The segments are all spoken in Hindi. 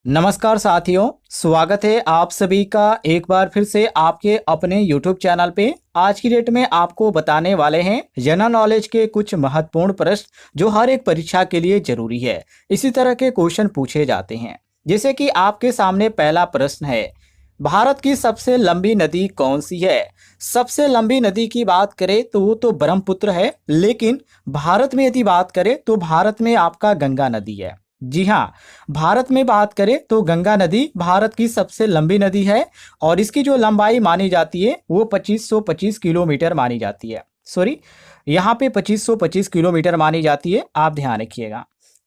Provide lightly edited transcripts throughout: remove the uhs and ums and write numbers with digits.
नमस्कार साथियों, स्वागत है आप सभी का एक बार फिर से आपके अपने YouTube चैनल पे। आज की डेट में आपको बताने वाले हैं जनरल नॉलेज के कुछ महत्वपूर्ण प्रश्न जो हर एक परीक्षा के लिए जरूरी है। इसी तरह के क्वेश्चन पूछे जाते हैं। जैसे कि आपके सामने पहला प्रश्न है, भारत की सबसे लंबी नदी कौन सी है? सबसे लंबी नदी की बात करें तो वो तो ब्रह्मपुत्र है, लेकिन भारत में यदि बात करें तो भारत में आपका गंगा नदी है। जी हाँ, भारत में बात करें तो गंगा नदी भारत की सबसे लंबी नदी है और इसकी जो लंबाई मानी जाती है वो 2525 किलोमीटर मानी जाती है। सॉरी, यहाँ पे 2525 किलोमीटर मानी जाती है, आप ध्यान रखिएगा।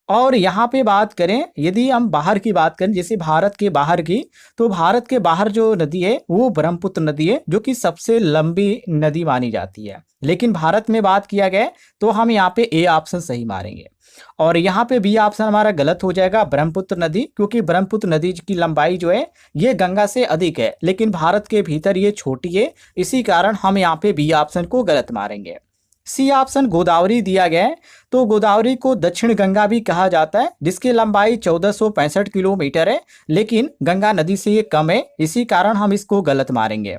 और यहाँ पे बात करें, यदि हम बाहर की बात करें, जैसे भारत के बाहर की, तो भारत के बाहर जो नदी है वो ब्रह्मपुत्र नदी है जो कि सबसे लंबी नदी मानी जाती है। लेकिन भारत में बात किया गया तो हम यहाँ पे ए ऑप्शन सही मारेंगे और यहाँ पे बी ऑप्शन हमारा गलत हो जाएगा, ब्रह्मपुत्र नदी, क्योंकि ब्रह्मपुत्र नदी की लंबाई जो है ये गंगा से अधिक है, लेकिन भारत के भीतर ये छोटी है। इसी कारण हम यहाँ पे बी ऑप्शन को गलत मारेंगे। सी ऑप्शन गोदावरी दिया गया है, तो गोदावरी को दक्षिण गंगा भी कहा जाता है, जिसकी लंबाई 1465 किलोमीटर है, लेकिन गंगा नदी से ये कम है, इसी कारण हम इसको गलत मारेंगे।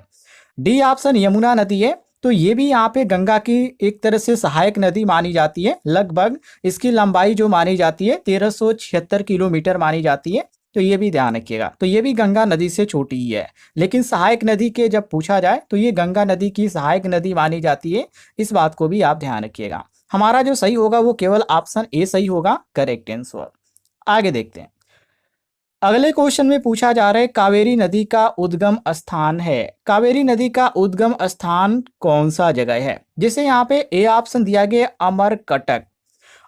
डी ऑप्शन यमुना नदी है, तो ये भी यहाँ पे गंगा की एक तरह से सहायक नदी मानी जाती है। लगभग इसकी लंबाई जो मानी जाती है 1376 किलोमीटर मानी जाती है, तो ये भी ध्यान रखिएगा। तो ये भी गंगा नदी से छोटी ही है, लेकिन सहायक नदी के जब पूछा जाए तो ये गंगा नदी की सहायक नदी मानी जाती है। इस बात को भी आप ध्यान रखिएगा। हमारा जो सही होगा वो केवल ऑप्शन ए सही होगा, करेक्ट आंसर। आगे देखते हैं। अगले क्वेश्चन में पूछा जा रहा है, कावेरी नदी का उद्गम स्थान है। कावेरी नदी का उद्गम स्थान कौन सा जगह है? जैसे यहाँ पे ए ऑप्शन दिया गया अमरकटक।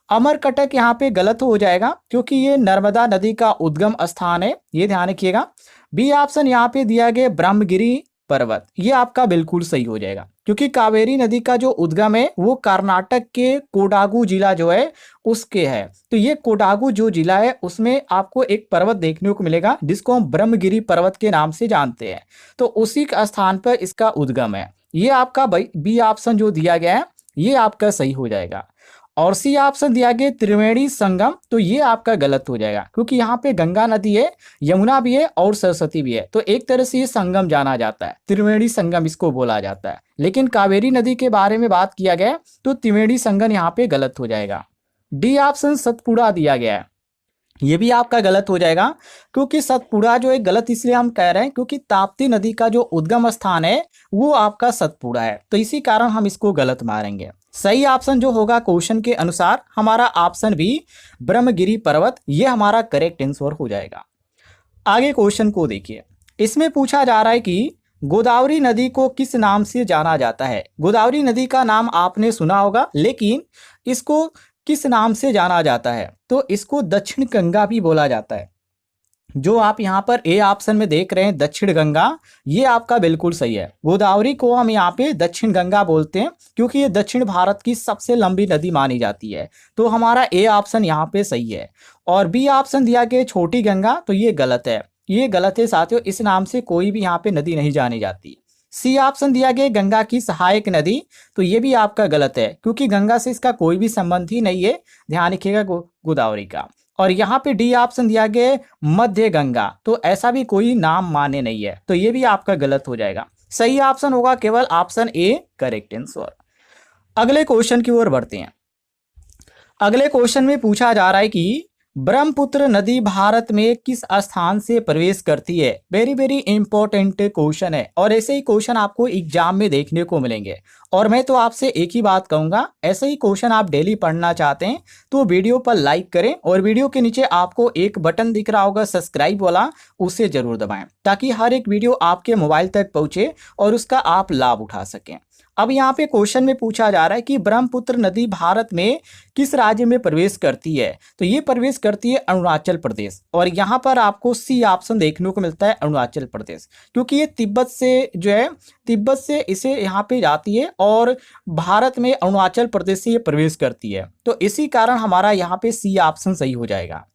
अमरकटक यहाँ पे गलत हो जाएगा क्योंकि ये नर्मदा नदी का उद्गम स्थान है, ये ध्यान रखिएगा। बी ऑप्शन यहाँ पे दिया गया ब्रह्मगिरी पर्वत, ये आपका बिल्कुल सही हो जाएगा, क्योंकि कावेरी नदी का जो उद्गम है वो कर्नाटक के कोडागु जिला जो है उसके है। तो ये कोडागु जो जिला है उसमें आपको एक पर्वत देखने को मिलेगा जिसको हम ब्रह्मगिरी पर्वत के नाम से जानते हैं, तो उसी का स्थान पर इसका उद्गम है। ये आपका बी ऑप्शन जो दिया गया है ये आपका सही हो जाएगा। और सी ऑप्शन दिया गया त्रिवेणी संगम, तो ये आपका गलत हो जाएगा, क्योंकि यहाँ पे गंगा नदी है, यमुना भी है और सरस्वती भी है, तो एक तरह से ये संगम जाना जाता है, त्रिवेणी संगम इसको बोला जाता है। लेकिन कावेरी नदी के बारे में बात किया गया तो त्रिवेणी संगम यहाँ पे गलत हो जाएगा। डी ऑप्शन सतपुड़ा दिया गया है, ये भी आपका गलत हो जाएगा, क्योंकि सतपुड़ा जो है गलत इसलिए हम कह रहे हैं क्योंकि ताप्ती नदी का जो उद्गम स्थान है वो आपका सतपुड़ा है, तो इसी कारण हम इसको गलत मारेंगे। सही ऑप्शन जो होगा क्वेश्चन के अनुसार हमारा ऑप्शन बी ब्रह्मगिरी पर्वत, ये हमारा करेक्ट आंसर हो जाएगा। आगे क्वेश्चन को देखिए। इसमें पूछा जा रहा है कि गोदावरी नदी को किस नाम से जाना जाता है? गोदावरी नदी का नाम आपने सुना होगा, लेकिन इसको किस नाम से जाना जाता है? तो इसको दक्षिण गंगा भी बोला जाता है। जो आप यहाँ पर ए ऑप्शन में देख रहे हैं दक्षिण गंगा, ये आपका बिल्कुल सही है। गोदावरी को हम यहाँ पे दक्षिण गंगा बोलते हैं क्योंकि ये दक्षिण भारत की सबसे लंबी नदी मानी जाती है, तो हमारा ए ऑप्शन यहाँ पे सही है। और बी ऑप्शन दिया गया छोटी गंगा, तो ये गलत है, ये गलत है साथियों, इस नाम से कोई भी यहाँ पे नदी नहीं जानी जाती। सी ऑप्शन दिया गया गंगा की सहायक नदी, तो ये भी आपका गलत है, क्योंकि गंगा से इसका कोई भी संबंध ही नहीं है, ध्यान रखिएगा गोदावरी का। और यहाँ पे डी ऑप्शन दिया गया मध्य गंगा, तो ऐसा भी कोई नाम माने नहीं है, तो ये भी आपका गलत हो जाएगा। सही ऑप्शन होगा केवल ऑप्शन ए, करेक्ट आंसर। अगले क्वेश्चन की ओर बढ़ते हैं। अगले क्वेश्चन में पूछा जा रहा है कि ब्रह्मपुत्र नदी भारत में किस स्थान से प्रवेश करती है? वेरी वेरी इंपॉर्टेंट क्वेश्चन है और ऐसे ही क्वेश्चन आपको एग्जाम में देखने को मिलेंगे। और मैं तो आपसे एक ही बात कहूंगा, ऐसे ही क्वेश्चन आप डेली पढ़ना चाहते हैं तो वीडियो पर लाइक करें और वीडियो के नीचे आपको एक बटन दिख रहा होगा सब्सक्राइब वाला, उसे जरूर दबाएं ताकि हर एक वीडियो आपके मोबाइल तक पहुंचे और उसका आप लाभ उठा सकें। अब यहाँ पे क्वेश्चन में पूछा जा रहा है कि ब्रह्मपुत्र नदी भारत में किस राज्य में प्रवेश करती है? तो ये प्रवेश करती है अरुणाचल प्रदेश, और यहाँ पर आपको सी ऑप्शन देखने को मिलता है अरुणाचल प्रदेश, क्योंकि ये तिब्बत से जो है तिब्बत से इसे यहाँ पे जाती है और भारत में अरुणाचल प्रदेश से ये प्रवेश करती है, तो इसी कारण हमारा यहाँ पे सी ऑप्शन सही हो जाएगा।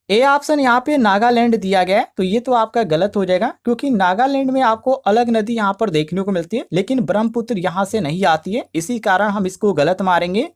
ए ऑप्शन यहाँ पे नागालैंड दिया गया है, तो ये तो आपका गलत हो जाएगा, क्योंकि नागालैंड में आपको अलग नदी यहाँ पर देखने को मिलती है, लेकिन ब्रह्मपुत्र यहाँ से नहीं आती है, इसी कारण हम इसको गलत मारेंगे।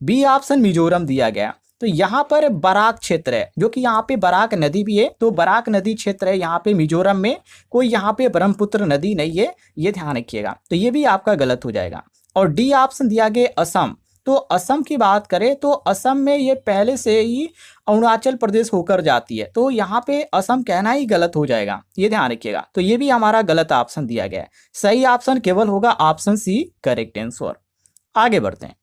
बी ऑप्शन मिजोरम दिया गया, तो यहाँ पर बराक क्षेत्र है, जो कि यहाँ पे बराक नदी भी है, तो बराक नदी क्षेत्र है यहाँ पे मिजोरम में, कोई यहाँ पे ब्रह्मपुत्र नदी नहीं है, ये ध्यान रखिएगा। तो ये भी आपका गलत हो जाएगा। और डी ऑप्शन दिया गया असम। तो असम की बात करें तो असम में ये पहले से ही अरुणाचल प्रदेश होकर जाती है, तो यहाँ पे असम कहना ही गलत हो जाएगा, ये ध्यान रखिएगा। तो ये भी हमारा गलत ऑप्शन दिया गया है। सही ऑप्शन केवल होगा ऑप्शन सी, करेक्ट आंसर। आगे बढ़ते हैं।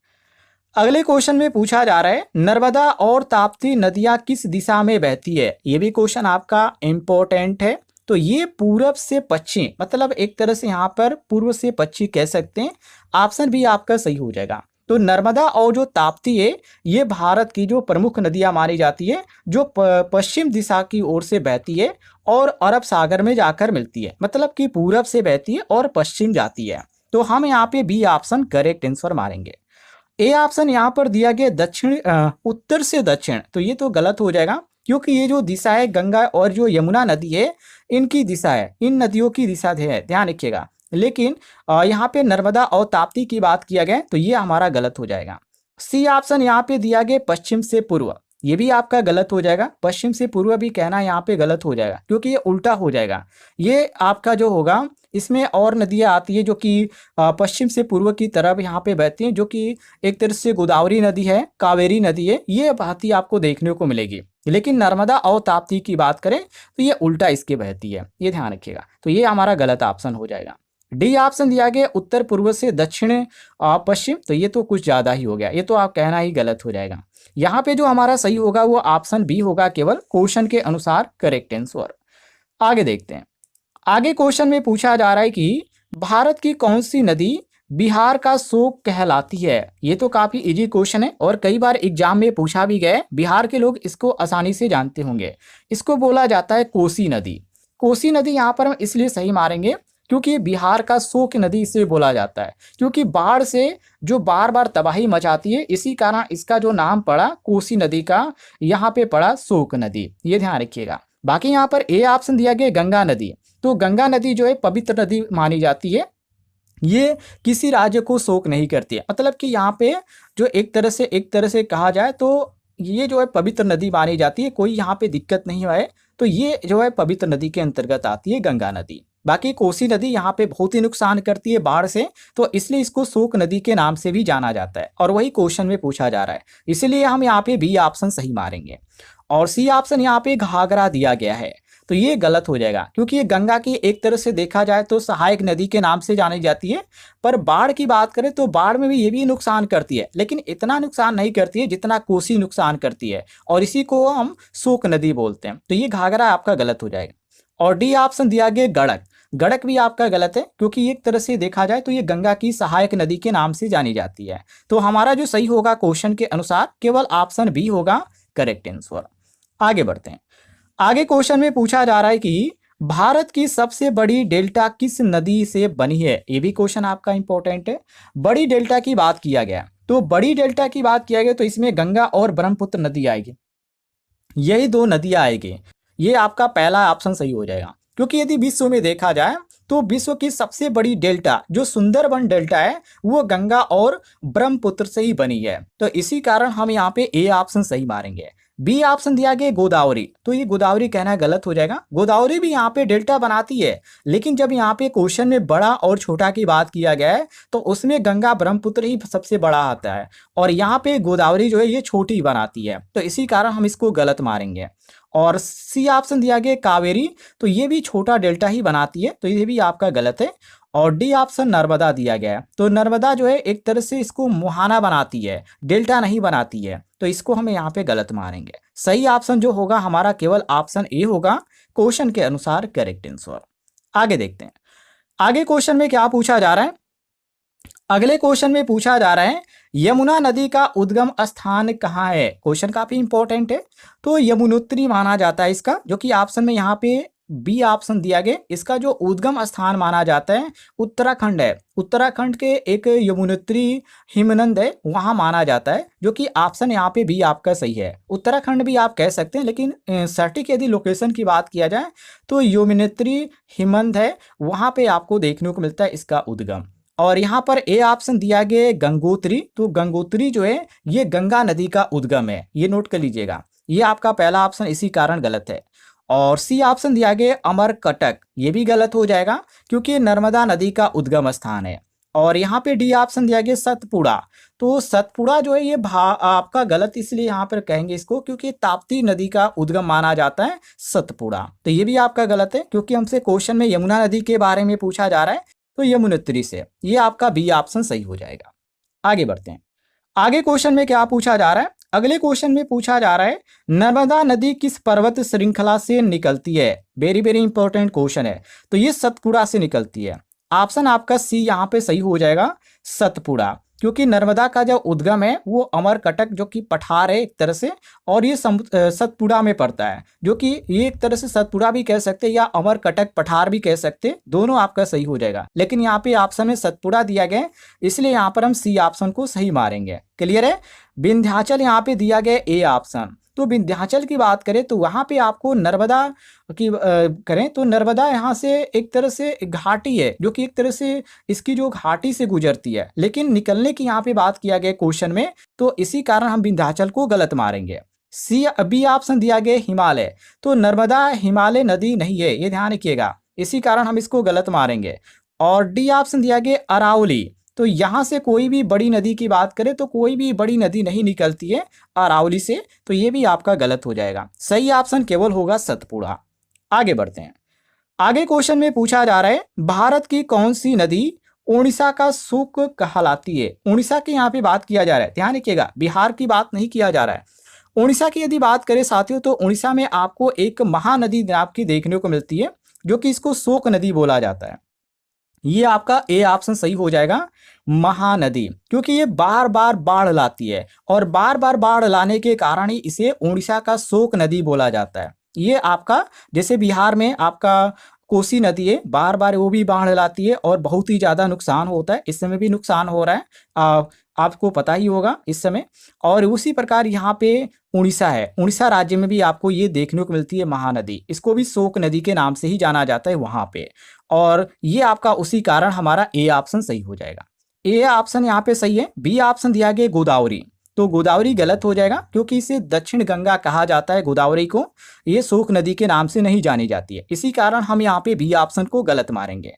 अगले क्वेश्चन में पूछा जा रहा है नर्मदा और ताप्ती नदियां किस दिशा में बहती है। ये भी क्वेश्चन आपका इंपॉर्टेंट है। तो ये पूरब से पश्चिम, मतलब एक तरह से यहाँ पर पूर्व से पश्चिम कह सकते हैं। ऑप्शन भी आपका सही हो जाएगा। तो नर्मदा और जो ताप्ती है ये भारत की जो प्रमुख नदियां मानी जाती है, जो पश्चिम दिशा की ओर से बहती है और अरब सागर में जाकर मिलती है, मतलब कि पूरब से बहती है और पश्चिम जाती है। तो हम यहाँ पे बी ऑप्शन करेक्ट आंसर मारेंगे। ए ऑप्शन यहाँ पर दिया गया दक्षिण उत्तर से दक्षिण, तो ये तो गलत हो जाएगा, क्योंकि ये जो दिशा है गंगा और जो यमुना नदी है इनकी दिशा है, इन नदियों की दिशा है, ध्यान रखिएगा। लेकिन यहाँ पे नर्मदा और ताप्ती की बात किया गया, तो ये हमारा गलत हो जाएगा। सी ऑप्शन यहाँ पे दिया गया पश्चिम से पूर्व, ये भी आपका गलत हो जाएगा। पश्चिम से पूर्व भी कहना यहाँ पे गलत हो जाएगा, क्योंकि ये उल्टा हो जाएगा। ये आपका जो होगा इसमें और नदियाँ आती है जो कि पश्चिम से पूर्व की तरफ यहाँ पे बहती हैं, जो कि एक तरह से गोदावरी नदी है, कावेरी नदी है, ये बहती आपको देखने को मिलेगी। लेकिन नर्मदा और ताप्ती की बात करें तो ये उल्टा इसके बहती है, ये ध्यान रखिएगा। तो ये हमारा गलत ऑप्शन हो जाएगा। डी ऑप्शन दिया गया उत्तर पूर्व से दक्षिण पश्चिम, तो ये तो कुछ ज़्यादा ही हो गया, ये तो आप कहना ही गलत हो जाएगा। यहाँ पे जो हमारा सही होगा वो ऑप्शन बी होगा, केवल क्वेश्चन के अनुसार करेक्ट आंसर। आगे देखते हैं। आगे क्वेश्चन में पूछा जा रहा है कि भारत की कौन सी नदी बिहार का शोक कहलाती है। ये तो काफी इजी क्वेश्चन है और कई बार एग्जाम में पूछा भी गया है, बिहार के लोग इसको आसानी से जानते होंगे। इसको बोला जाता है कोसी नदी। कोसी नदी यहाँ पर हम इसलिए सही मारेंगे क्योंकि ये बिहार का शोक नदी इसे बोला जाता है, क्योंकि बाढ़ से जो बार बार तबाही मचाती है, इसी कारण इसका जो नाम पड़ा कोसी नदी का, यहाँ पे पड़ा शोक नदी, ये ध्यान रखिएगा। बाकी यहाँ पर ए ऑप्शन दिया गया गंगा नदी। तो गंगा नदी जो है पवित्र नदी मानी जाती है, ये किसी राज्य को शोक नहीं करती है, मतलब कि यहाँ पे जो एक तरह से कहा जाए तो ये जो है पवित्र नदी मानी जाती है, कोई यहाँ पे दिक्कत नहीं है। तो ये जो है पवित्र नदी के अंतर्गत आती है गंगा नदी। बाकी कोसी नदी यहाँ पे बहुत ही नुकसान करती है बाढ़ से, तो इसलिए इसको शोक नदी के नाम से भी जाना जाता है, और वही क्वेश्चन में पूछा जा रहा है, इसलिए हम यहाँ पे बी ऑप्शन सही मारेंगे। और सी ऑप्शन यहाँ पे घाघरा दिया गया है, तो ये गलत हो जाएगा, क्योंकि ये गंगा की एक तरह से देखा जाए तो सहायक नदी के नाम से जानी जाती है, पर बाढ़ की बात करें तो बाढ़ में भी ये भी नुकसान करती है, लेकिन इतना नुकसान नहीं करती है जितना कोसी नुकसान करती है, और इसी को हम शोक नदी बोलते हैं। तो ये घाघरा आपका गलत हो जाएगा। और डी ऑप्शन दिया गया गड़क। गड़क भी आपका गलत है, क्योंकि एक तरह से देखा जाए तो ये गंगा की सहायक नदी के नाम से जानी जाती है। तो हमारा जो सही होगा क्वेश्चन के अनुसार केवल ऑप्शन बी होगा करेक्ट आंसर। आगे बढ़ते हैं। आगे क्वेश्चन में पूछा जा रहा है कि भारत की सबसे बड़ी डेल्टा किस नदी से बनी है। ये भी क्वेश्चन आपका इंपॉर्टेंट है। बड़ी डेल्टा की बात किया गया, तो बड़ी डेल्टा की बात किया गया तो इसमें गंगा और ब्रह्मपुत्र नदी आएगी, यही दो नदियां आएगी। ये आपका पहला ऑप्शन सही हो जाएगा, क्योंकि यदि विश्व में देखा जाए तो विश्व की सबसे बड़ी डेल्टा जो सुंदरबन डेल्टा है वो गंगा और ब्रह्मपुत्र से ही बनी है। तो इसी कारण हम यहाँ पे ए ऑप्शन सही मारेंगे। बी ऑप्शन दिया गया गोदावरी, तो ये गोदावरी कहना गलत हो जाएगा। गोदावरी भी यहाँ पे डेल्टा बनाती है, लेकिन जब यहाँ पे क्वेश्चन में बड़ा और छोटा की बात किया गया है तो उसमें गंगा ब्रह्मपुत्र ही सबसे बड़ा आता है, और यहाँ पे गोदावरी जो है ये छोटी बनाती है, तो इसी कारण हम इसको गलत मारेंगे। और सी ऑप्शन दिया गया कावेरी, तो ये भी छोटा डेल्टा ही बनाती है, तो ये भी आपका गलत है। और डी ऑप्शन नर्मदा दिया गया है, तो नर्मदा जो है एक तरह से इसको मुहाना बनाती है, डेल्टा नहीं बनाती है, तो इसको हम यहाँ पे गलत मारेंगे। सही ऑप्शन जो होगा हमारा केवल ऑप्शन ए होगा, क्वेश्चन के अनुसार करेक्ट आंसर। आगे देखते हैं। आगे क्वेश्चन में क्या पूछा जा रहा है। अगले क्वेश्चन में पूछा जा रहा है यमुना नदी का उद्गम स्थान कहाँ है। क्वेश्चन काफी इंपॉर्टेंट है। तो यमुनोत्री माना जाता है इसका, जो कि ऑप्शन में यहाँ पे बी ऑप्शन दिया गया। इसका जो उद्गम स्थान माना जाता है उत्तराखंड है। उत्तराखंड के एक यमुनोत्री हिमनद है, वहां माना जाता है, जो कि ऑप्शन यहाँ पे बी आपका सही है। उत्तराखंड भी आप कह सकते हैं, लेकिन सटीक यदि लोकेशन की बात किया जाए तो यमुनोत्री हिमनद है, वहां पे आपको देखने को मिलता है इसका उद्गम। और यहाँ पर ए ऑप्शन दिया गया है गंगोत्री। तो गंगोत्री जो है ये गंगा नदी का उद्गम है, ये नोट कर लीजिएगा। ये आपका पहला ऑप्शन इसी कारण गलत है। और सी ऑप्शन दिया गया अमरकटक, ये भी गलत हो जाएगा क्योंकि ये नर्मदा नदी का उद्गम स्थान है। और यहाँ पे डी ऑप्शन दिया गया सतपुड़ा। तो सतपुड़ा जो है ये आपका गलत इसलिए यहाँ पर कहेंगे इसको क्योंकि ताप्ती नदी का उद्गम माना जाता है सतपुड़ा। तो ये भी आपका गलत है क्योंकि हमसे क्वेश्चन में यमुना नदी के बारे में पूछा जा रहा है, तो यमुनोत्री से। ये आपका बी ऑप्शन सही हो जाएगा। आगे बढ़ते हैं। आगे क्वेश्चन में क्या पूछा जा रहा है? अगले क्वेश्चन में पूछा जा रहा है नर्मदा नदी किस पर्वत श्रृंखला से निकलती है? वेरी वेरी इंपॉर्टेंट क्वेश्चन है। तो ये सतपुड़ा से निकलती है। ऑप्शन आपका सी यहाँ पे सही हो जाएगा, सतपुड़ा। क्योंकि नर्मदा का जो उद्गम है वो अमरकटक जो कि पठार है एक तरह से, और ये सतपुड़ा में पड़ता है, जो कि ये एक तरह से सतपुड़ा भी कह सकते हैं या अमरकटक पठार भी कह सकते हैं, दोनों आपका सही हो जाएगा। लेकिन यहाँ पे ऑप्शन में सतपुड़ा दिया गया है, इसलिए यहाँ पर हम सी ऑप्शन को सही मारेंगे। क्लियर है? विंध्याचल यहाँ पे दिया गया ए ऑप्शन। तो विंध्याचल की बात करें तो वहाँ पे आपको नर्मदा की करें तो नर्मदा यहाँ से एक तरह से घाटी है, जो कि एक तरह से इसकी जो घाटी से गुजरती है, लेकिन निकलने की यहाँ पे बात किया गया क्वेश्चन में, तो इसी कारण हम विंध्याचल को गलत मारेंगे। सी बी ऑप्शन दिया गया हिमालय। तो नर्मदा हिमालय नदी नहीं है, ये ध्यान रखिएगा, इसी कारण हम इसको गलत मारेंगे। और डी ऑप्शन दिया गया अरावली। तो यहाँ से कोई भी बड़ी नदी की बात करें तो कोई भी बड़ी नदी नहीं निकलती है अरावली से, तो ये भी आपका गलत हो जाएगा। सही ऑप्शन केवल होगा सतपुड़ा। आगे बढ़ते हैं। आगे क्वेश्चन में पूछा जा रहा है भारत की कौन सी नदी उड़ीसा का शुक कहलाती है? उड़ीसा की यहाँ पे बात किया जा रहा है, ध्यान रखिएगा, बिहार की बात नहीं किया जा रहा है। उड़ीसा की यदि बात करें साथियों तो उड़ीसा में आपको एक महानदी आपकी देखने को मिलती है, जो कि इसको शोक नदी बोला जाता है। ये आपका ए ऑप्शन सही हो जाएगा, महानदी, क्योंकि ये बार बार बाढ़ लाती है और बार बार बाढ़ लाने के कारण ही इसे उड़ीसा का शोक नदी बोला जाता है। ये आपका जैसे बिहार में आपका कोसी नदी है, बार बार वो भी बाढ़ लाती है और बहुत ही ज़्यादा नुकसान होता है। इस समय भी नुकसान हो रहा है, आपको पता ही होगा इस समय। और उसी प्रकार यहाँ पे उड़ीसा है, उड़ीसा राज्य में भी आपको ये देखने को मिलती है महानदी, इसको भी शोक नदी के नाम से ही जाना जाता है वहाँ पे। और ये आपका उसी कारण हमारा ए ऑप्शन सही हो जाएगा। ए ऑप्शन यहाँ पे सही है। बी ऑप्शन दिया गया गोदावरी। तो गोदावरी गलत हो जाएगा क्योंकि इसे दक्षिण गंगा कहा जाता है गोदावरी को, ये शोक नदी के नाम से नहीं जानी जाती है, इसी कारण हम यहाँ पे बी ऑप्शन को गलत मारेंगे।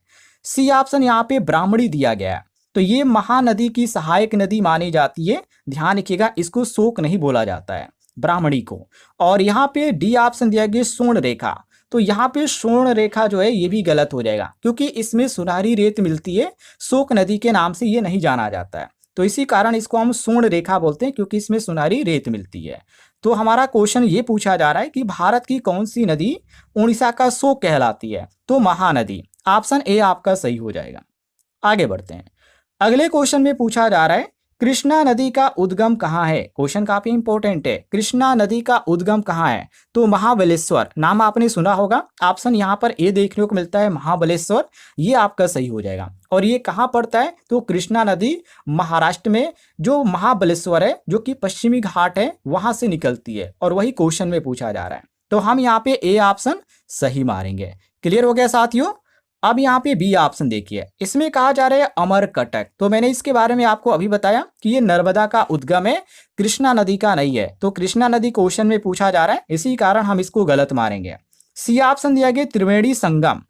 सी ऑप्शन यहाँ पे ब्राह्मणी दिया गया है। तो ये महानदी की सहायक नदी मानी जाती है, ध्यान रखिएगा, इसको शोक नहीं बोला जाता है ब्राह्मणी को। और यहाँ पे डी ऑप्शन दिया गया स्वर्ण रेखा। तो यहाँ पे स्वर्ण रेखा जो है ये भी गलत हो जाएगा क्योंकि इसमें सुनहरी रेत मिलती है, शोक नदी के नाम से ये नहीं जाना जाता है, तो इसी कारण इसको हम स्वर्ण रेखा बोलते हैं क्योंकि इसमें सुनहरी रेत मिलती है। तो हमारा क्वेश्चन ये पूछा जा रहा है कि भारत की कौन सी नदी उड़ीसा का शोक कहलाती है? तो महानदी। ऑप्शन ए आपका सही हो जाएगा। आगे बढ़ते हैं। अगले क्वेश्चन में पूछा जा रहा है कृष्णा नदी का उद्गम कहाँ है? क्वेश्चन काफी इंपॉर्टेंट है। कृष्णा नदी का उद्गम कहाँ है? तो महाबलेश्वर, नाम आपने सुना होगा। ऑप्शन यहाँ पर ए देखने को मिलता है महाबलेश्वर, ये आपका सही हो जाएगा। और ये कहाँ पड़ता है? तो कृष्णा नदी महाराष्ट्र में जो महाबलेश्वर है, जो कि पश्चिमी घाट है, वहां से निकलती है, और वही क्वेश्चन में पूछा जा रहा है, तो हम यहाँ पे ए ऑप्शन सही मारेंगे। क्लियर हो गया साथियों? अब यहाँ पे बी ऑप्शन देखिए, इसमें कहा जा रहा है अमरकटक। तो मैंने इसके बारे में आपको अभी बताया कि ये नर्मदा का उद्गम है, कृष्णा नदी का नहीं है। तो कृष्णा नदी क्वेश्चन में पूछा जा रहा है, इसी कारण हम इसको गलत मारेंगे। सी ऑप्शन दिया गया त्रिवेणी संगम।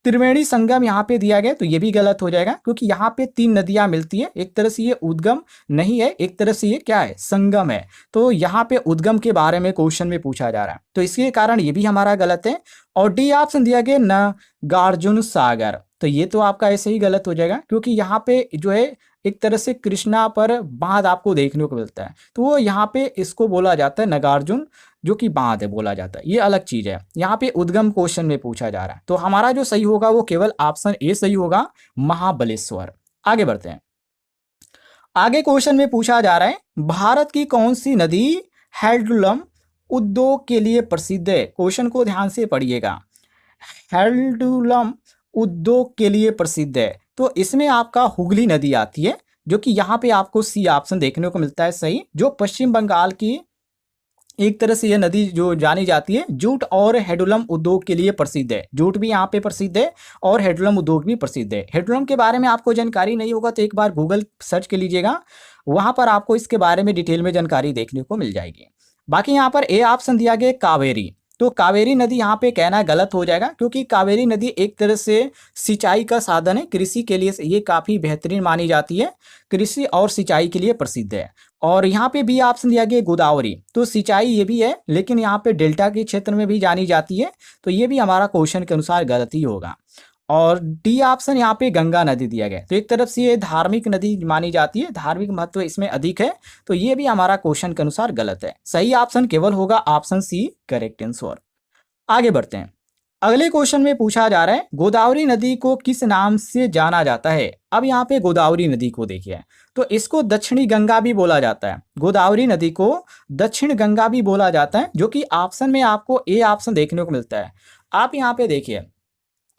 त्रिवेणी संगम यहाँ पे दिया गया, तो ये भी गलत हो जाएगा क्योंकि यहाँ पे तीन नदियां मिलती है, एक तरह से ये उद्गम नहीं है, एक तरह से ये क्या है, संगम है। तो यहाँ पे उद्गम के बारे में क्वेश्चन में पूछा जा रहा है, तो इसके कारण ये भी हमारा गलत है। और डी ऑप्शन दिया गया नागार्जुन सागर। तो ये तो आपका ऐसे ही गलत हो जाएगा क्योंकि यहाँ पे जो है एक तरह से कृष्णा पर बांध आपको देखने को मिलता है, तो वो यहाँ पे इसको बोला जाता है नागार्जुन, जो कि बांध है बोला जाता है, ये अलग चीज है। यहाँ पे उद्गम क्वेश्चन में पूछा जा रहा है, तो हमारा जो सही होगा वो केवल ऑप्शन ए सही होगा, महाबलेश्वर। आगे बढ़ते हैं। आगे क्वेश्चन में पूछा जा रहा है भारत की कौन सी नदी हैंडलूम उद्योग के लिए प्रसिद्ध है? क्वेश्चन को ध्यान से पढ़िएगा। हैंडलूम उद्योग के लिए प्रसिद्ध है, तो इसमें आपका हुगली नदी आती है, जो कि यहाँ पे आपको सी ऑप्शन देखने को मिलता है सही, जो पश्चिम बंगाल की एक तरह से यह नदी जो जानी जाती है जूट और हेडुलम उद्योग के लिए प्रसिद्ध है। जूट भी यहाँ पे प्रसिद्ध है और हेडुलम उद्योग भी प्रसिद्ध है। हेडुलम के बारे में आपको जानकारी नहीं होगा तो एक बार गूगल सर्च कर लीजिएगा, वहां पर आपको इसके बारे में डिटेल में जानकारी देखने को मिल जाएगी। बाकी यहाँ पर ए ऑप्शन दिया गया कावेरी, तो कावेरी नदी यहाँ पे कहना गलत हो जाएगा, क्योंकि कावेरी नदी एक तरह से सिंचाई का साधन है, कृषि के लिए ये काफ़ी बेहतरीन मानी जाती है, कृषि और सिंचाई के लिए प्रसिद्ध है। और यहाँ पे बी ऑप्शन दिया गया गोदावरी, तो सिंचाई ये भी है लेकिन यहाँ पे डेल्टा के क्षेत्र में भी जानी जाती है, तो ये भी हमारा क्वेश्चन के अनुसार गलत ही होगा। और डी ऑप्शन यहाँ पे गंगा नदी दिया गया, तो एक तरफ से ये धार्मिक नदी मानी जाती है, धार्मिक महत्व इसमें अधिक है, तो ये भी हमारा क्वेश्चन के अनुसार गलत है। सही ऑप्शन केवल होगा ऑप्शन सी, करेक्ट आंसर। आगे बढ़ते हैं। अगले क्वेश्चन में पूछा जा रहा है गोदावरी नदी को किस नाम से जाना जाता है। अब यहाँ पे गोदावरी नदी को देखिए, तो इसको दक्षिणी गंगा भी बोला जाता है, गोदावरी नदी को दक्षिण गंगा भी बोला जाता है, जो कि ऑप्शन में आपको ए ऑप्शन देखने को मिलता है। आप यहाँ पे देखिए,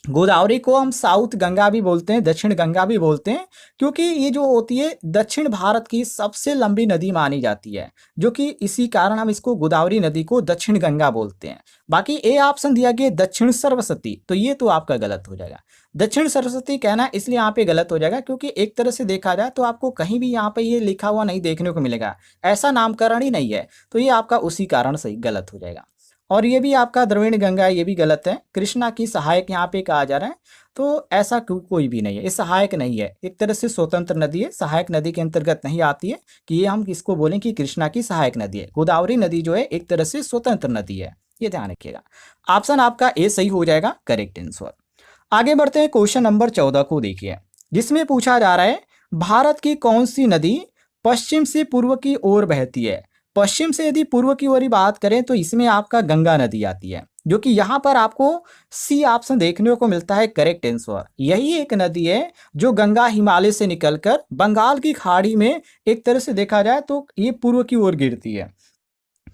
गोदावरी को हम साउथ गंगा भी बोलते हैं, दक्षिण गंगा भी बोलते हैं, क्योंकि ये जो होती है दक्षिण भारत की सबसे लंबी नदी मानी जाती है, जो कि इसी कारण हम इसको गोदावरी नदी को दक्षिण गंगा बोलते हैं। बाकी ए ऑप्शन दिया गया दक्षिण सरस्वती, तो ये तो आपका गलत हो जाएगा। दक्षिण सरस्वती कहना इसलिए यहाँ पे गलत हो जाएगा क्योंकि एक तरह से देखा जाए तो आपको कहीं भी यहाँ पे ये लिखा हुआ नहीं देखने को मिलेगा, ऐसा नामकरण ही नहीं है, तो ये आपका उसी कारण सही गलत हो जाएगा। और ये भी आपका द्रविड़ गंगा, ये भी गलत है, कृष्णा की सहायक यहाँ पे कहा जा रहा है, तो ऐसा कोई भी नहीं है, ये सहायक नहीं है, एक तरह से स्वतंत्र नदी है, सहायक नदी के अंतर्गत नहीं आती है कि ये हम किसको बोलें कि कृष्णा की सहायक नदी है। गोदावरी नदी जो है एक तरह से स्वतंत्र नदी है, ये ध्यान रखिएगा। ऑप्शन आपका ए सही हो जाएगा, करेक्ट आंसर। आगे बढ़ते हैं, क्वेश्चन नंबर 14 को देखिए, जिसमें पूछा जा रहा है भारत की कौन सी नदी पश्चिम से पूर्व की ओर बहती है। पश्चिम से यदि पूर्व की ओर बात करें तो इसमें आपका गंगा नदी आती है, जो कि यहाँ पर आपको सी ऑप्शन देखने को मिलता है, करेक्ट आंसर। यही एक नदी है जो गंगा हिमालय से निकलकर बंगाल की खाड़ी में एक तरह से देखा जाए तो ये पूर्व की ओर गिरती है।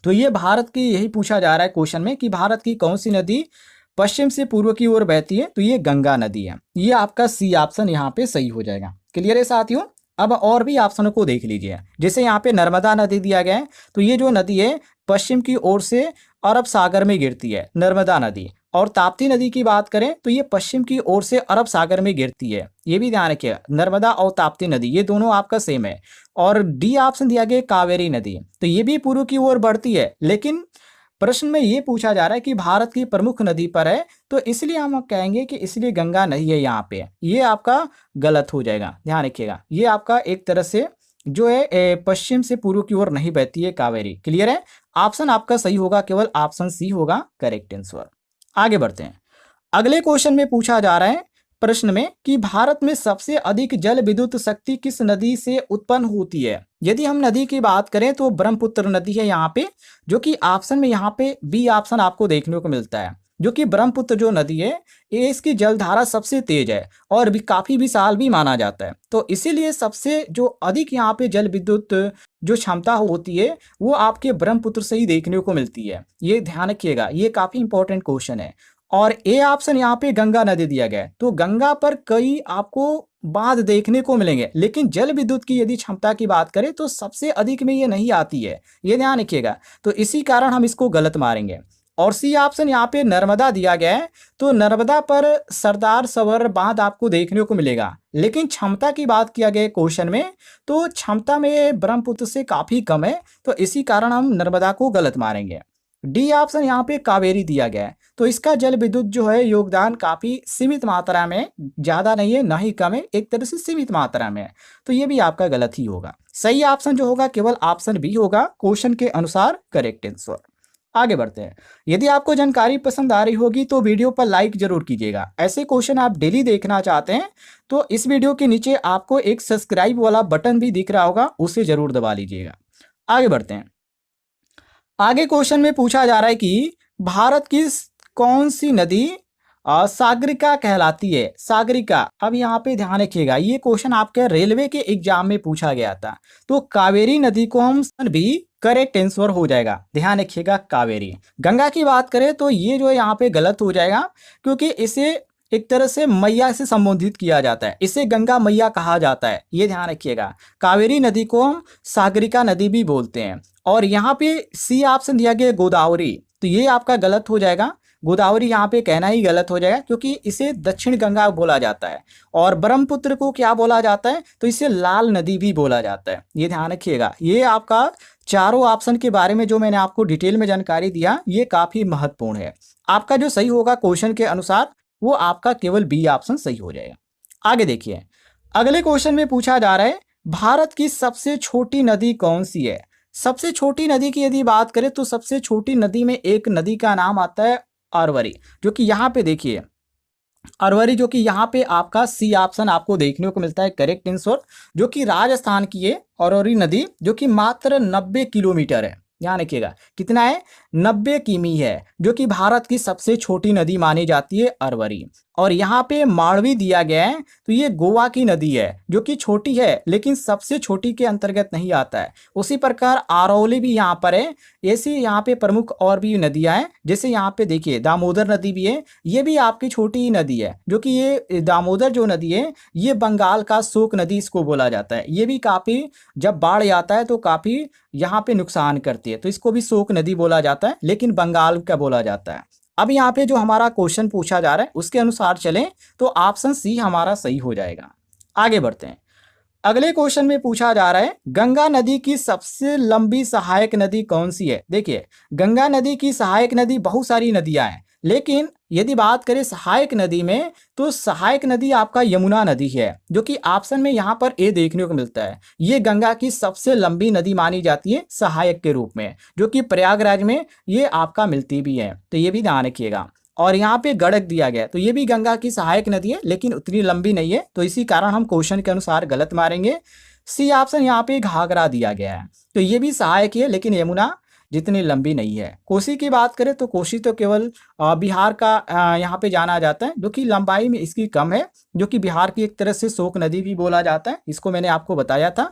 तो ये भारत की, यही पूछा जा रहा है क्वेश्चन में कि भारत की कौन सी नदी पश्चिम से पूर्व की ओर बहती है, तो ये गंगा नदी है। ये आपका सी ऑप्शन यहाँ पे सही हो जाएगा। क्लियर है साथियों। अब और भी ऑप्शनों को देख लीजिए, जैसे यहाँ पे नर्मदा नदी दिया गया है, तो ये जो नदी है पश्चिम की ओर से अरब सागर में गिरती है, नर्मदा नदी। और ताप्ती नदी की बात करें तो ये पश्चिम की ओर से अरब सागर में गिरती है, ये भी ध्यान रखिए, नर्मदा और ताप्ती नदी ये दोनों आपका सेम है। और डी ऑप्शन दिया गया कावेरी नदी, तो ये भी पूर्व की ओर बढ़ती है, लेकिन प्रश्न में ये पूछा जा रहा है कि भारत की प्रमुख नदी पर है, तो इसलिए हम कहेंगे कि इसलिए गंगा नहीं है यहाँ पे, ये आपका गलत हो जाएगा, ध्यान रखिएगा। ये आपका एक तरह से जो है पश्चिम से पूर्व की ओर नहीं बहती है कावेरी। क्लियर है। ऑप्शन आपका सही होगा, केवल ऑप्शन सी होगा, करेक्ट आंसर। आगे बढ़ते हैं। अगले क्वेश्चन में पूछा जा रहा है प्रश्न में कि भारत में सबसे अधिक जल विद्युत शक्ति किस नदी से उत्पन्न होती है। यदि हम नदी की बात करें तो ब्रह्मपुत्र नदी है यहाँ पे, जो कि ऑप्शन में यहाँ पे बी ऑप्शन आपको देखने को मिलता है, जो कि ब्रह्मपुत्र जो नदी है ये इसकी जलधारा सबसे तेज है और भी काफी विशाल भी माना जाता है, तो इसीलिए सबसे जो अधिक यहाँ पे जल विद्युत जो क्षमता होती है वो आपके ब्रह्मपुत्र से ही देखने को मिलती है। ये ध्यान रखिएगा, ये काफी इंपॉर्टेंट क्वेश्चन है। और ए ऑप्शन यहाँ पे गंगा नदी दिया गया है, तो गंगा पर कई आपको बांध देखने को मिलेंगे, लेकिन जल विद्युत की यदि क्षमता की बात करें तो सबसे अधिक में ये नहीं आती है, ये ध्यान रखिएगा, तो इसी कारण हम इसको गलत मारेंगे। और सी ऑप्शन यहाँ पे नर्मदा दिया गया है, तो नर्मदा पर सरदार सरोवर बांध आपको देखने को मिलेगा, लेकिन क्षमता की बात किया गया क्वेश्चन में तो क्षमता में ब्रह्मपुत्र से काफी कम है, तो इसी कारण हम नर्मदा को गलत मारेंगे। डी ऑप्शन यहाँ पे कावेरी दिया गया है, तो इसका जल विद्युत जो है योगदान काफी सीमित मात्रा में, ज्यादा नहीं है ना ही कम है, एक तरह से सीमित मात्रा में है, तो ये भी आपका गलत ही होगा। सही ऑप्शन जो होगा केवल ऑप्शन बी होगा, क्वेश्चन के अनुसार, करेक्ट आंसर। आगे बढ़ते हैं। यदि आपको जानकारी पसंद आ रही होगी तो वीडियो पर लाइक जरूर कीजिएगा। ऐसे क्वेश्चन आप डेली देखना चाहते हैं तो इस वीडियो के नीचे आपको एक सब्सक्राइब वाला बटन भी दिख रहा होगा, उसे जरूर दबा लीजिएगा। आगे बढ़ते हैं। आगे क्वेश्चन में पूछा जा रहा है कि भारत की कौन सी नदी सागरिका कहलाती है। सागरिका, अब यहाँ पे ध्यान रखिएगा, ये क्वेश्चन आपके रेलवे के एग्जाम में पूछा गया था, तो कावेरी नदी को हम भी करेक्ट आंसर हो जाएगा, ध्यान रखिएगा कावेरी। गंगा की बात करें तो ये जो है यहाँ पे गलत हो जाएगा, क्योंकि इसे एक तरह से मैया से संबोधित किया जाता है, इसे गंगा मैया कहा जाता है, ये ध्यान रखिएगा। कावेरी नदी को हम सागरिका नदी भी बोलते हैं। और यहाँ पे सी ऑप्शन दिया गया गोदावरी, तो ये आपका गलत हो जाएगा। गोदावरी यहाँ पे कहना ही गलत हो जाएगा, क्योंकि इसे दक्षिण गंगा बोला जाता है। और ब्रह्मपुत्र को क्या बोला जाता है, तो इसे लाल नदी भी बोला जाता है, ये ध्यान रखिएगा। ये आपका चारों ऑप्शन के बारे में जो मैंने आपको डिटेल में जानकारी दिया, ये काफी महत्वपूर्ण है। आपका जो सही होगा क्वेश्चन के अनुसार, वो आपका केवल बी ऑप्शन सही हो जाएगा। आगे देखिए, अगले क्वेश्चन में पूछा जा रहा है भारत की सबसे छोटी नदी कौन सी है। सबसे छोटी नदी की यदि बात करें तो सबसे छोटी नदी में एक नदी का नाम आता है अरवरी, जो कि यहाँ पे देखिए अरवरी, जो कि यहाँ पे आपका सी ऑप्शन आपको देखने को मिलता है करेक्ट आंसर, जो कि राजस्थान की है अरवरी नदी, जो कि मात्र 90 किलोमीटर है। ध्यान रखिएगा कितना है, 90 किमी है, जो कि भारत की सबसे छोटी नदी मानी जाती है अरवरी। और यहाँ पे मांडवी दिया गया है, तो ये गोवा की नदी है, जो कि छोटी है लेकिन सबसे छोटी के अंतर्गत नहीं आता है। उसी प्रकार आरौली भी यहाँ पर है। ऐसी यहाँ पे प्रमुख और भी नदियाँ हैं, जैसे यहाँ पे देखिए दामोदर नदी भी है, ये भी आपकी छोटी ही नदी है, जो कि ये दामोदर जो नदी है, ये बंगाल का शोक नदी इसको बोला जाता है। ये भी काफ़ी, जब बाढ़ आता है तो काफ़ी यहाँ पे नुकसान करती है, तो इसको भी शोक नदी बोला जाता है, लेकिन बंगाल का बोला जाता है। अब यहाँ पे जो हमारा क्वेश्चन पूछा जा रहा है उसके अनुसार चलें तो ऑप्शन सी हमारा सही हो जाएगा। आगे बढ़ते हैं, अगले क्वेश्चन में पूछा जा रहा है गंगा नदी की सबसे लंबी सहायक नदी कौन सी है। देखिए, गंगा नदी की सहायक नदी बहुत सारी नदियां हैं, लेकिन यदि बात करें सहायक नदी में, तो सहायक नदी आपका यमुना नदी है, जो कि ऑप्शन में यहाँ पर ए देखने को मिलता है। ये गंगा की सबसे लंबी नदी मानी जाती है सहायक के रूप में, जो कि प्रयागराज में ये आपका मिलती भी है, तो ये भी ध्यान रखिएगा। और यहाँ पे गड़क दिया गया, तो ये भी गंगा की सहायक नदी है, लेकिन उतनी लंबी नहीं है, तो इसी कारण हम क्वेश्चन के अनुसार गलत मारेंगे। सी ऑप्शन यहाँ पे घाघरा दिया गया है, तो ये भी सहायक है, लेकिन यमुना जितनी लंबी नहीं है। कोसी की बात करें तो कोसी तो केवल बिहार का यहाँ पे जाना जाता है, जो कि लंबाई में इसकी कम है, जो कि बिहार की एक तरह से शोक नदी भी बोला जाता है, इसको मैंने आपको बताया था।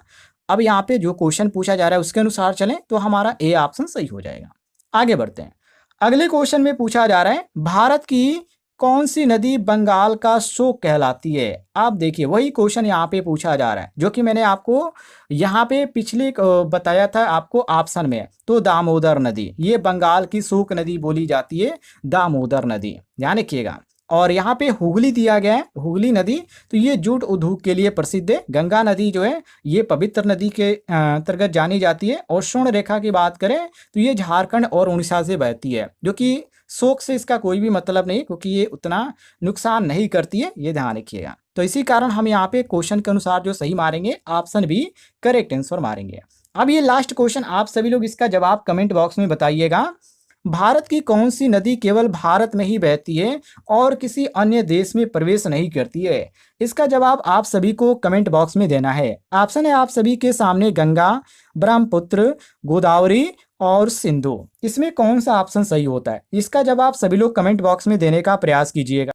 अब यहाँ पे जो क्वेश्चन पूछा जा रहा है उसके अनुसार चलें तो हमारा ए ऑप्शन सही हो जाएगा। आगे बढ़ते हैं, अगले क्वेश्चन में पूछा जा रहा है भारत की कौन सी नदी बंगाल का शोक कहलाती है। आप देखिए वही क्वेश्चन यहाँ पे पूछा जा रहा है, जो कि मैंने आपको यहाँ पे पिछले बताया था आपको ऑप्शन में। तो दामोदर नदी, ये बंगाल की शोक नदी बोली जाती है, दामोदर नदी, ध्यान रखिएगा। और यहाँ पे हुगली दिया गया है, हुगली नदी, तो ये जूट उद्योग के लिए प्रसिद्ध है। गंगा नदी जो है ये पवित्र नदी के अंतर्गत जानी जाती है। और स्वर्ण रेखा की बात करें तो ये झारखंड और उड़ीसा से बहती है, जो कि शोक से इसका कोई भी मतलब नहीं, क्योंकि ये उतना नुकसान नहीं करती है, ये ध्यान रखिएगा। तो इसी कारण हम यहाँ पे क्वेश्चन के अनुसार जो सही मारेंगे ऑप्शन बी करेक्ट आंसर मारेंगे। अब ये लास्ट क्वेश्चन, आप सभी लोग इसका जवाब कमेंट बॉक्स में बताइएगा। भारत की कौन सी नदी केवल भारत में ही बहती है और किसी अन्य देश में प्रवेश नहीं करती है। इसका जवाब आप सभी को कमेंट बॉक्स में देना है। ऑप्शन है आप सभी के सामने गंगा, ब्रह्मपुत्र, गोदावरी और सिंधु। इसमें कौन सा ऑप्शन सही होता है, इसका जवाब सभी लोग कमेंट बॉक्स में देने का प्रयास कीजिएगा।